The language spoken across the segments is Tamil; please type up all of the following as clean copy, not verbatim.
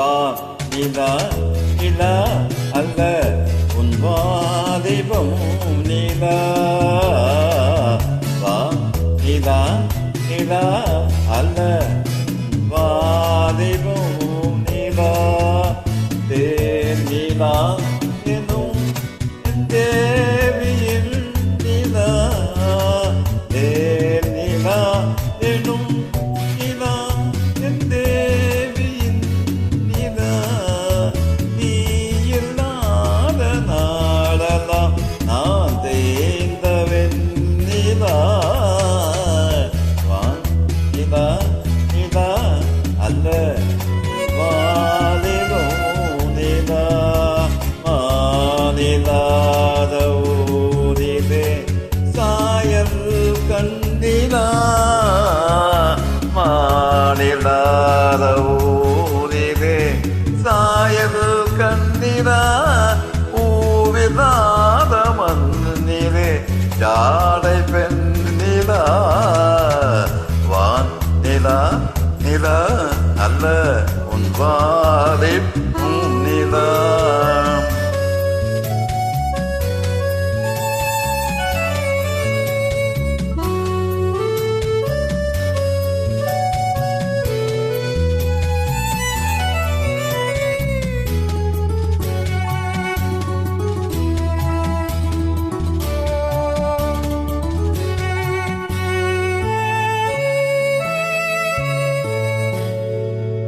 வா நிலா நிலா அல்ல உன் வாலிபம் நிலா வா நிலா நிலா அல்ல வாலிபம் நிலா தேன் நிலா எனும் தேவியின் நிலா தேன் நிலா எனும் நிலா என் தேவியின் நிலா நீ இல்லாத நாடெல்லாம் நான் தேய்ந்தவன் நிலா வான் நிலா நிலா அல்ல வாலிபோ நிலா மாநிலாத ஊரிலே சாயல் கண்டிலா மாநிலாத ஊரிலே சாயல் கண்டிலா ஊவிலாத மண்ணிலே ஜாடை பெண் நிலா வான் நிலா நிலா அல்ல உன் வாலிபம் நிலா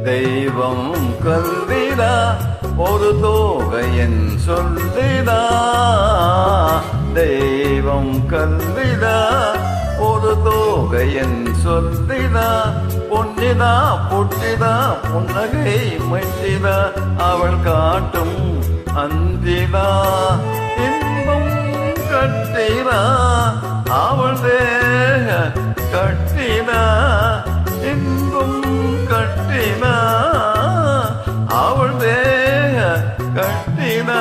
தெய்வம் கல்விடா ஒரு தோகையன் சொல்லிடா தெய்வம் கல்விடா ஒரு தோகையன் சொல்லிடா பொன்னிடா புட்டிடா புன்னகை மைத்திடா அவள் காட்டும் அந்திடா இன்பம் கட்டிடா அவள் தேக கட்டிடா இன்பம் கட்டினா அவள் தேக கட்டினா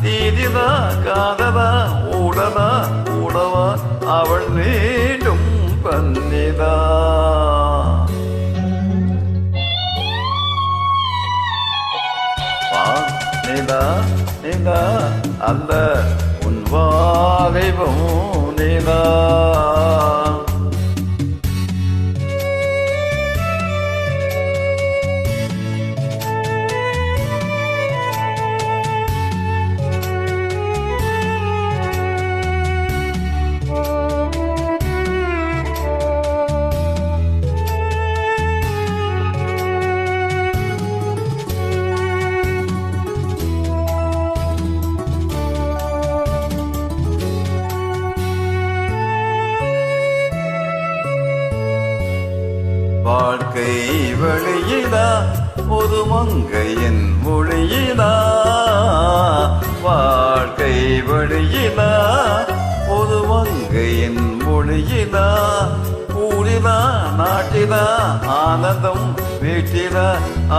தீதிதா காததா ஊடதா ஊடவா அவள் மீண்டும் பன்னிதா நிலா நிலா அல்ல உன் வாலிபம் நிலா வாழ்க்கை வழியிடா ஒரு மங்கையின் மொழியிடா வாழ்க்கை வழியிடா ஒரு மங்கையின் மொழியிடா ஊரிடா நாட்டிடா ஆனந்தம் வீட்டிடா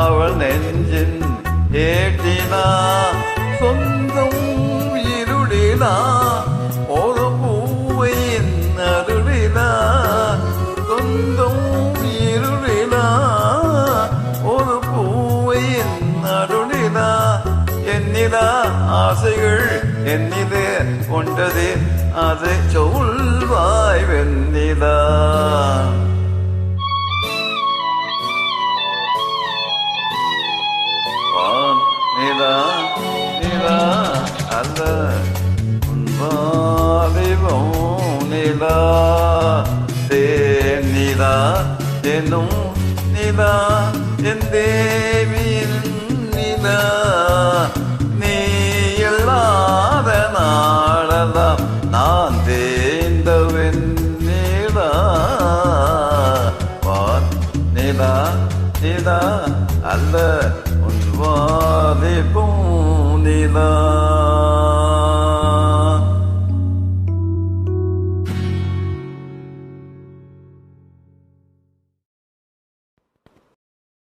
அவள் நெஞ்சின் ஏட்டினா சொந்தம் இருளிடா ஒரு பூவையின் அருளிடா சொந்தம் இருளிடா ஒரு பூவையின் அருளிடா என்னிடா ஆசைகள் என்னிலே கொண்டது அதை சொல்வாய் வெண்ணிடா நிலா நிலா அல்ல உன் வாலிபம் நிலா தேனிலா எனும் நிலா என் தேவியின் நிலா நீ இல்லாத நாளெல்லாம் நான் தேய்ந்தவன் நிலா வான் நிலா நிலா அல்ல உன் வாலிபம் நிலா